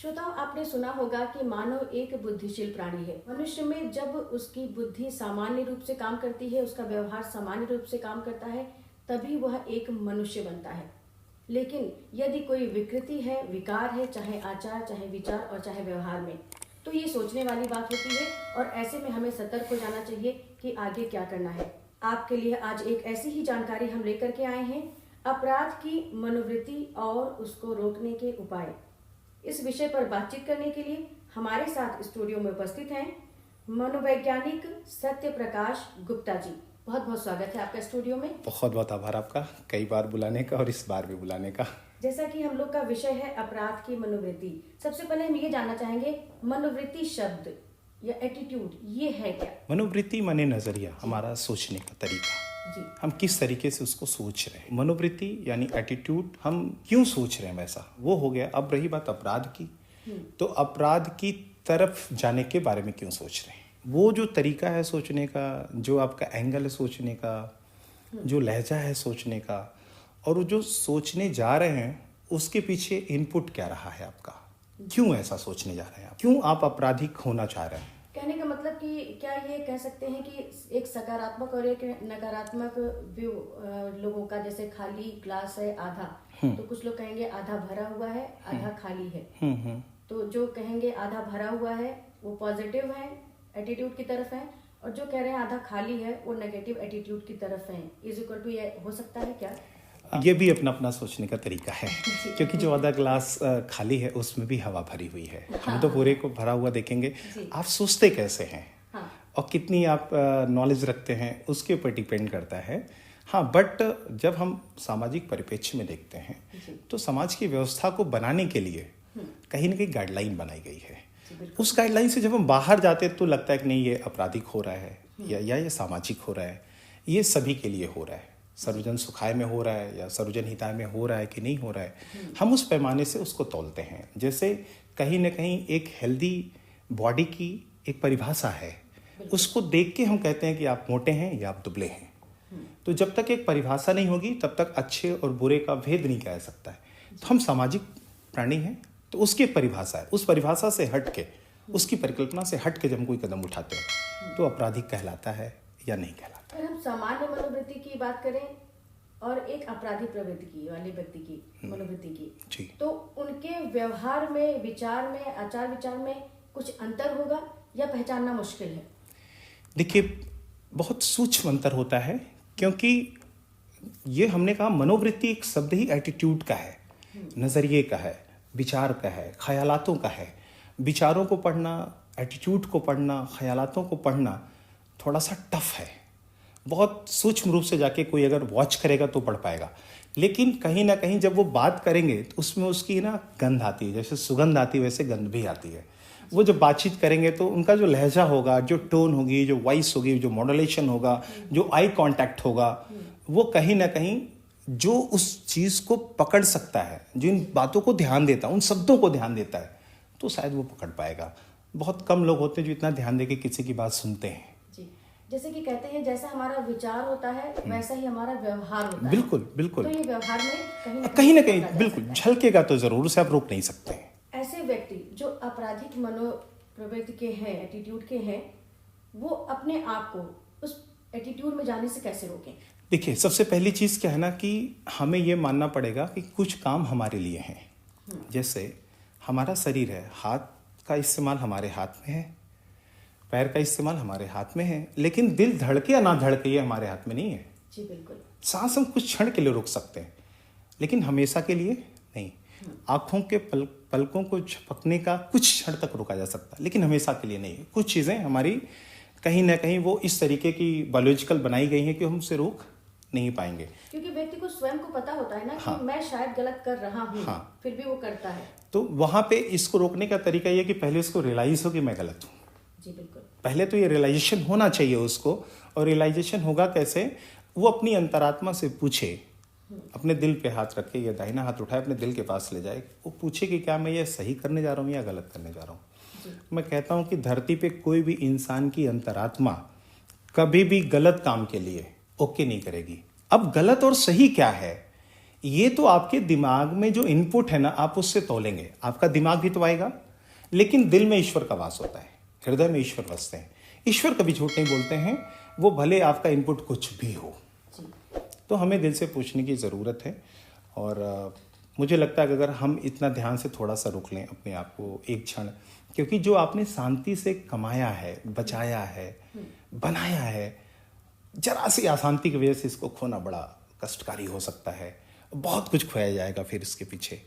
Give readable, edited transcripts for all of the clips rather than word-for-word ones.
श्रोताओं, आपने सुना होगा कि मानव एक बुद्धिशील प्राणी है। मनुष्य में जब उसकी बुद्धि सामान्य रूप से काम करती है, उसका व्यवहार सामान्य रूप से काम करता है, तभी वह एक मनुष्य बनता है। लेकिन यदि कोई विकृति है, विकार है, चाहे आचार, चाहे विचार और चाहे व्यवहार में, तो ये सोचने वाली बात होती है और ऐसे में हमें सतर्क हो जाना चाहिए कि आगे क्या करना है। आपके लिए आज एक ऐसी ही जानकारी हम लेकर के आए हैं, अपराध की मनोवृत्ति और उसको रोकने के उपाय। इस विषय पर बातचीत करने के लिए हमारे साथ स्टूडियो में उपस्थित हैं मनोवैज्ञानिक सत्य प्रकाश गुप्ता जी। बहुत बहुत स्वागत है आपका स्टूडियो में। बहुत बहुत आभार आपका, कई बार बुलाने का और इस बार भी बुलाने का। जैसा कि हम लोग का विषय है अपराध की मनोवृत्ति, सबसे पहले हम ये जानना चाहेंगे मनोवृत्ति शब्द या एटीट्यूड ये है क्या? मनोवृत्ति माने नजरिया, हमारा सोचने का तरीका जी। हम किस तरीके से उसको सोच रहे हैं। मनोवृत्ति यानी एटीट्यूड, हम क्यों सोच रहे हैं वैसा, वो हो गया। अब रही बात अपराध की, तो अपराध की तरफ जाने के बारे में क्यों सोच रहे हैं। वो जो तरीका है सोचने का, जो आपका एंगल है सोचने का, जो लहजा है सोचने का, और वो जो सोचने जा रहे हैं उसके पीछे इनपुट क्या रहा है आपका, क्यों ऐसा सोचने जा रहे हैं आप, क्यों आप आपराधिक होना चाह रहे हैं। कहने का मतलब कि क्या ये कह सकते हैं कि एक सकारात्मक और एक नकारात्मक व्यू लोगों का, जैसे खाली ग्लास है आधा, तो कुछ लोग कहेंगे आधा भरा हुआ है, आधा खाली है। तो जो कहेंगे आधा भरा हुआ है वो पॉजिटिव है, एटीट्यूड की तरफ है, और जो कह रहे हैं आधा खाली है वो नेगेटिव एटीट्यूड की तरफ है। इज इक्वल टू ये हो सकता है क्या? ये भी अपना अपना सोचने का तरीका है, क्योंकि जो आधा ग्लास खाली है उसमें भी हवा भरी हुई है। हम तो पूरे को भरा हुआ देखेंगे। आप सोचते कैसे हैं और कितनी आप नॉलेज रखते हैं उसके ऊपर डिपेंड करता है। हाँ, बट जब हम सामाजिक परिप्रेक्ष्य में देखते हैं तो समाज की व्यवस्था को बनाने के लिए कहीं ना कहीं गाइडलाइन बनाई गई है। उस गाइडलाइन से जब हम बाहर जाते तो लगता है कि नहीं, ये आपराधिक हो रहा है या ये सामाजिक हो रहा है, ये सभी के लिए हो रहा है, सर्वजन सुखाय में हो रहा है या सर्वजन हिताय में हो रहा है कि नहीं हो रहा है। हम उस पैमाने से उसको तौलते हैं। जैसे कहीं ना कहीं एक हेल्दी बॉडी की एक परिभाषा है, उसको देख के हम कहते हैं कि आप मोटे हैं या आप दुबले हैं। तो जब तक एक परिभाषा नहीं होगी तब तक अच्छे और बुरे का भेद नहीं किया जा सकता है। तो हम सामाजिक प्राणी हैं, तो उसकी एक परिभाषा है, उस परिभाषा से हट के, उसकी परिकल्पना से हट के जब हम कोई कदम उठाते हैं तो आपराधिक कहलाता है या नहीं कहलाता। अगर हम सामान्य मनोवृत्ति की बात करें और एक अपराधी प्रवृत्ति की वाले व्यक्ति की मनोवृत्ति की, तो उनके व्यवहार में, विचार में, आचार विचार में कुछ अंतर होगा या पहचानना मुश्किल है? देखिए, बहुत सूक्ष्म अंतर होता है, क्योंकि ये हमने कहा मनोवृत्ति एक शब्द ही एटीट्यूड का है, नजरिए का है, विचार का है, ख्यालातों का है। विचारों को पढ़ना, एटीट्यूड को पढ़ना, ख्यालातों को पढ़ना थोड़ा सा टफ है। बहुत सूक्ष्म रूप से जाके कोई अगर वॉच करेगा तो पढ़ पाएगा, लेकिन कहीं ना कहीं जब वो बात करेंगे तो उसमें उसकी ना गंध आती है, जैसे सुगंध आती है वैसे गंध भी आती है। वो जब बातचीत करेंगे तो उनका जो लहजा होगा, जो टोन होगी, जो वॉइस होगी, जो मॉड्यूलेशन होगा, जो आई कांटेक्ट होगा, वो कहीं ना कहीं जो उस चीज़ को पकड़ सकता है, जिन बातों को ध्यान देता है, उन शब्दों को ध्यान देता है, तो शायद वो पकड़ पाएगा। बहुत कम लोग होते हैं जो इतना ध्यान देके किसी की बात सुनते हैं। जैसे कि कहते हैं जैसा हमारा विचार होता है वैसा ही हमारा व्यवहार होता है। बिल्कुल बिल्कुल। तो ये व्यवहार में कहीं ना कहीं बिल्कुल झलकेगा, तो जरूर से आप रोक नहीं सकते हैं। ऐसे व्यक्ति जो आपराधिक मनोप्रवृत्ति के हैं, एटीट्यूड के हैं, वो अपने आप को उस एटीट्यूड में जाने से कैसे रोकें? देखिए, सबसे पहली चीज क्या है ना कि हमें ये मानना पड़ेगा कि कुछ काम हमारे लिए हैं। जैसे हमारा शरीर है, हाथ का इस्तेमाल हमारे हाथ में है, पैर का इस्तेमाल हमारे हाथ में है, लेकिन दिल धड़के या ना धड़के ये हमारे हाथ में नहीं है। जी बिल्कुल। सांस हम कुछ क्षण के लिए रोक सकते हैं, लेकिन हमेशा के लिए नहीं। आंखों के पलकों को झपकने का कुछ क्षण तक रोका जा सकता है, लेकिन हमेशा के लिए नहीं है। कुछ चीज़ें हमारी कहीं ना कहीं वो इस तरीके की बायोलॉजिकल बनाई गई हैं कि हम उसे रोक नहीं पाएंगे, क्योंकि व्यक्ति को स्वयं को पता होता है ना कि मैं शायद गलत कर रहा हूँ, फिर भी वो करता है। तो वहां पे इसको रोकने का तरीका ये कि पहले इसको रियलाइज हो कि मैं गलत हूँ। जी बिल्कुल। पहले तो ये रियलाइजेशन होना चाहिए उसको, और रियलाइजेशन होगा कैसे? वो अपनी अंतरात्मा से पूछे, अपने दिल पे हाथ रखे या दाहिना हाथ उठाए अपने दिल के पास ले जाए, वो पूछे कि क्या मैं ये सही करने जा रहा हूँ या गलत करने जा रहा हूँ। मैं कहता हूँ कि धरती पे कोई भी इंसान की अंतरात्मा कभी भी गलत काम के लिए ओके नहीं करेगी। अब गलत और सही क्या है ये तो आपके दिमाग में जो इनपुट है ना, आप उससे तोलेंगे, आपका दिमाग भी तो आएगा, लेकिन दिल में ईश्वर का वास होता है, हृदय में ईश्वर बसते हैं। ईश्वर कभी झूठ नहीं बोलते हैं, वो भले आपका इनपुट कुछ भी हो। तो हमें दिल से पूछने की ज़रूरत है। और मुझे लगता है कि अगर हम इतना ध्यान से थोड़ा सा रुक लें अपने आप को एक क्षण, क्योंकि जो आपने शांति से कमाया है, बचाया है, बनाया है, जरा सी अशांति की वजह से इसको खोना बड़ा कष्टकारी हो सकता है, बहुत कुछ खोया जाएगा फिर इसके पीछे।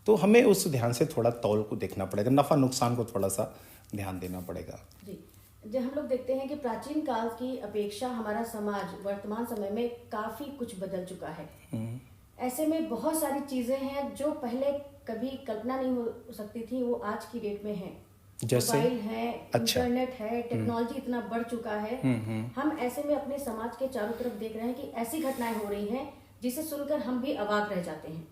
तो हमें उस ध्यान से थोड़ा तौल को देखना पड़ेगा, नफ़ा नुकसान को थोड़ा सा ध्यान देना पड़ेगा। जी, जब हम लोग देखते हैं कि प्राचीन काल की अपेक्षा हमारा समाज वर्तमान समय में काफी कुछ बदल चुका है। ऐसे में बहुत सारी चीजें हैं जो पहले कभी कल्पना नहीं हो सकती थी, वो आज की डेट में है। जैसे मोबाइल है, अच्छा। इंटरनेट है, टेक्नोलॉजी इतना बढ़ चुका है। हम ऐसे में अपने समाज के चारों तरफ देख रहे हैं कि ऐसी घटनाएं हो रही हैं जिसे सुनकर हम भी अवाक रह जाते हैं।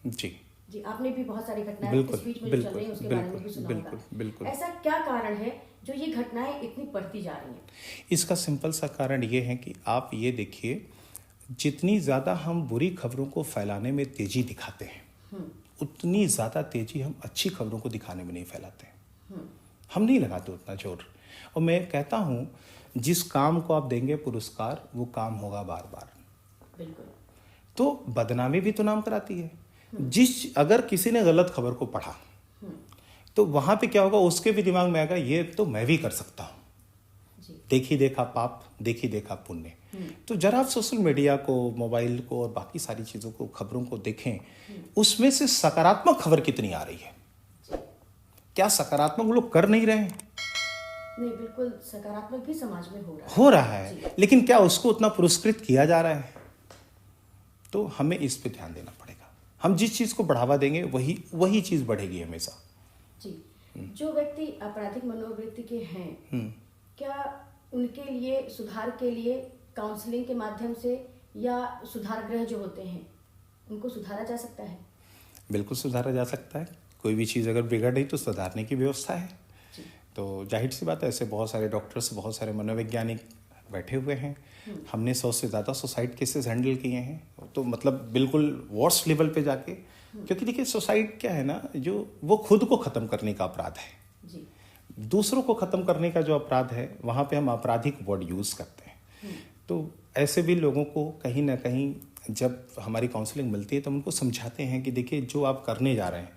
जी जी, आपने भी बहुत सारी घटनाएं बिल्कुल, इस बीच में जो चल रही हैं उसके बारे में भी सुना बिल्कुल, होगा। बिल्कुल। ऐसा क्या कारण है जो ये घटनाएं इतनी बढ़ती जा रही हैं? इसका सिंपल सा कारण ये है कि आप ये देखिए, जितनी ज़्यादा हम बुरी खबरों को फैलाने में तेजी दिखाते हैं, उतनी ज़्यादा तेजी हम अच्छी खबरों को दिखाने में नहीं फैलाते। हम नहीं लगाते उतना जोर। और मैं कहता हूँ, जिस काम को आप देंगे पुरस्कार, वो काम होगा बार बार। बिल्कुल। तो बदनामी भी तो नाम कराती है। अगर किसी ने गलत खबर को पढ़ा तो वहां पे क्या होगा, उसके भी दिमाग में आएगा ये तो मैं भी कर सकता हूँ। देखी देखा पाप, देखी देखा पुण्य। तो जरा आप सोशल मीडिया को, मोबाइल को और बाकी सारी चीज़ों को, खबरों को देखें, उसमें से सकारात्मक खबर कितनी आ रही है। क्या सकारात्मक लोग कर नहीं रहे हैं? नहीं, बिल्कुल सकारात्मक भी समाज में हो रहा है, लेकिन क्या उसको उतना पुरस्कृत किया जा रहा है? तो हमें इस पे ध्यान देना पड़ेगा। हम जिस चीज़ को बढ़ावा देंगे वही चीज़ बढ़ेगी हमेशा। जी, जो व्यक्ति आपराधिक मनोवृत्ति के हैं, क्या उनके लिए सुधार के लिए काउंसलिंग के माध्यम से या सुधार गृह जो होते हैं उनको सुधारा जा सकता है? बिल्कुल सुधारा जा सकता है। कोई भी चीज़ अगर बिगड़ रही तो सुधारने की व्यवस्था है। तो जाहिर सी बात है, ऐसे बहुत सारे डॉक्टर्स, बहुत सारे मनोवैज्ञानिक बैठे हुए हैं। हमने 100 से ज़्यादा सुसाइड केसेस हैंडल किए हैं। तो मतलब बिल्कुल वर्स्ट लेवल पे जाके, क्योंकि देखिए सुसाइड क्या है ना, जो वो खुद को ख़त्म करने का अपराध है। जी। दूसरों को ख़त्म करने का जो अपराध है, वहाँ पे हम आपराधिक वर्ड यूज़ करते हैं। तो ऐसे भी लोगों को कहीं ना कहीं जब हमारी काउंसलिंग मिलती है तो हम उनको समझाते हैं कि देखिए, जो आप करने जा रहे हैं,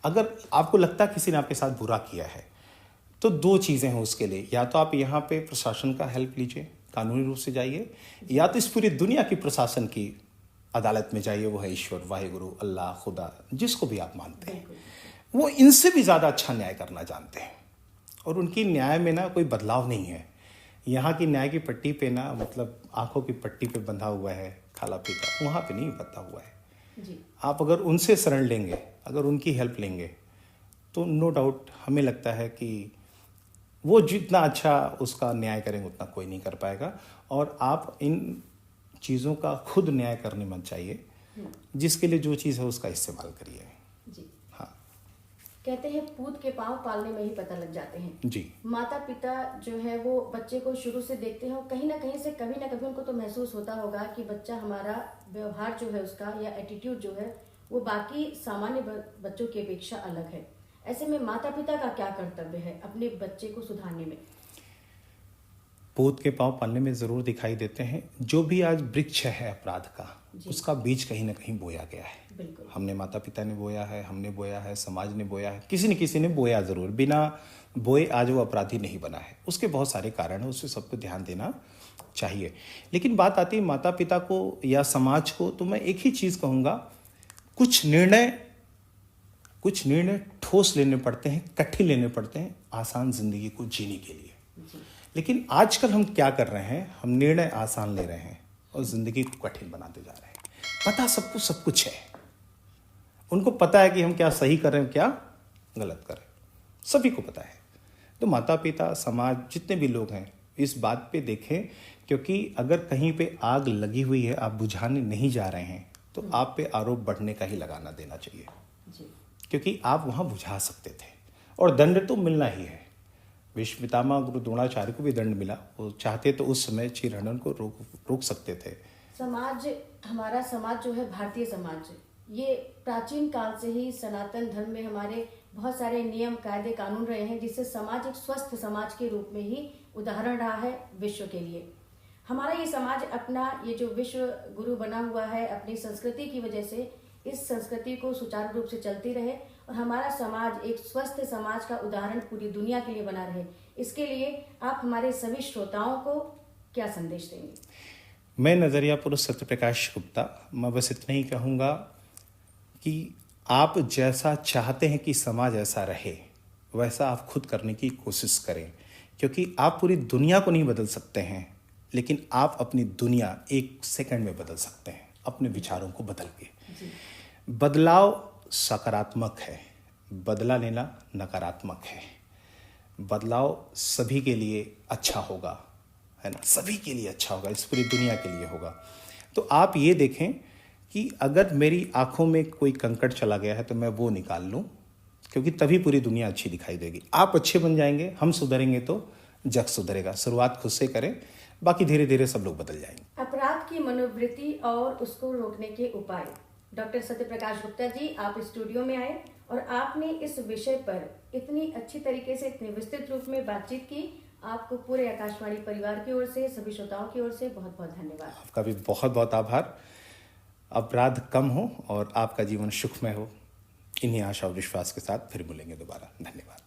अगर आपको लगता है किसी ने आपके साथ बुरा किया है, तो 2 चीज़ें हैं उसके लिए। या तो आप यहाँ पे प्रशासन का हेल्प लीजिए, कानूनी रूप से जाइए, या तो इस पूरी दुनिया की प्रशासन की अदालत में जाइए। वो है ईश्वर, वाहिगुरु, अल्लाह, खुदा, जिसको भी आप मानते हैं। वो इनसे भी ज़्यादा अच्छा न्याय करना जानते हैं, और उनकी न्याय में ना कोई बदलाव नहीं है। यहाँ की न्याय की पट्टी पे ना, मतलब आंखों की पट्टी पे बंधा हुआ है खाला पीका, वहाँ पे नहीं बंधा हुआ है। जी। आप अगर उनसे शरण लेंगे, अगर उनकी हेल्प लेंगे, तो नो डाउट हमें लगता है कि वो जितना अच्छा उसका न्याय करेंगे उतना कोई नहीं कर पाएगा। और आप इन चीज़ों का खुद न्याय करने मत चाहिए, जिसके लिए जो चीज़ है उसका इस्तेमाल करिए। जी। हाँ, कहते हैं पूत के पाँव पालने में ही पता लग जाते हैं। जी। माता पिता जो है वो बच्चे को शुरू से देखते हैं, और कहीं ना कहीं से कभी ना कभी उनको तो महसूस होता होगा कि बच्चा हमारा व्यवहार जो है उसका या एटीट्यूड जो है वो बाकी सामान्य बच्चों की अपेक्षा अलग है। ऐसे में माता पिता का क्या कर्तव्य है अपने बच्चे को सुधारने में? पूत के पाँव पालने में ज़रूर दिखाई देते हैं। जो भी आज वृक्ष है अपराध का, उसका बीज कहीं ना कहीं बोया गया है। बिल्कुल। हमने, माता पिता ने बोया है, हमने बोया है, समाज ने बोया है, किसी न किसी ने बोया ज़रूर। बिना बोए आज वो अपराधी नहीं बना है। उसके बहुत सारे कारण हैं, उससे सबको ध्यान देना चाहिए। लेकिन बात आती है माता पिता को या समाज को, तो मैं एक ही चीज़ कहूँगा, कुछ निर्णय ठोस लेने पड़ते हैं, कठिन लेने पड़ते हैं आसान जिंदगी को जीने के लिए। लेकिन आजकल हम क्या कर रहे हैं, हम निर्णय आसान ले रहे हैं और जिंदगी को कठिन बनाते जा रहे हैं। पता सबको सब कुछ है, उनको पता है कि हम क्या सही कर रहे हैं, क्या गलत कर रहे हैं, सभी को पता है। तो माता पिता, समाज, जितने भी लोग हैं, इस बात पे देखें, क्योंकि अगर कहीं पे आग लगी हुई है, आप बुझाने नहीं जा रहे हैं, तो आप पे आरोप बढ़ने का ही लगाना देना चाहिए। क्योंकि आप वहाँ बुझा सकते थे, और दंड तो मिलना ही है। भीष्म पितामह गुरु द्रोणाचार्य को भी दंड मिला, वो चाहते तो उस समय चीरहरण को रोक सकते थे। समाज, हमारा समाज जो है भारतीय समाज, ये प्राचीन काल से ही सनातन धर्म में हमारे बहुत सारे नियम कायदे कानून रहे हैं, जिससे समाज एक स्वस्थ समाज के रूप में ही उदाहरण रहा है विश्व के लिए। हमारा ये समाज अपना ये जो विश्व गुरु बना हुआ है, अपनी संस्कृति की वजह से इस संस्कृति को सुचारू रूप से चलती रहे और हमारा समाज एक स्वस्थ समाज का उदाहरण पूरी दुनिया के लिए बना रहे। इसके लिए आप हमारे सभी श्रोताओं को क्या संदेश देंगे? मैं नजरिया पुरुष सत्यप्रकाश गुप्ता, मैं बस इतना ही कहूँगा कि आप जैसा चाहते हैं कि समाज ऐसा रहे, वैसा आप खुद करने की कोशिश करें, क्योंकि आप पूरी दुनिया को नहीं बदल सकते हैं, लेकिन आप अपनी दुनिया एक सेकंड में बदल सकते हैं अपने विचारों को बदल के। बदलाव सकारात्मक है, बदला लेना नकारात्मक है। बदलाव सभी के लिए अच्छा होगा, है ना, सभी के लिए अच्छा होगा, इस पूरी दुनिया के लिए होगा। तो आप ये देखें कि अगर मेरी आंखों में कोई कंकड़ चला गया है तो मैं वो निकाल लूं, क्योंकि तभी पूरी दुनिया अच्छी दिखाई देगी। आप अच्छे बन जाएंगे, हम सुधरेंगे तो जग सुधरेगा। शुरुआत खुद से करें, बाकी धीरे धीरे सब लोग बदल जाएंगे। अपराध की मनोवृत्ति और उसको रोकने के उपाय। डॉक्टर सत्यप्रकाश गुप्ता जी, आप स्टूडियो में आए और आपने इस विषय पर इतनी अच्छी तरीके से, इतने विस्तृत रूप में बातचीत की। आपको पूरे आकाशवाणी परिवार की ओर से, सभी श्रोताओं की ओर से बहुत बहुत धन्यवाद। आपका भी बहुत बहुत आभार। अपराध कम हो और आपका जीवन सुखमय हो, इन्हीं आशा और विश्वास के साथ फिर मिलेंगे दोबारा। धन्यवाद।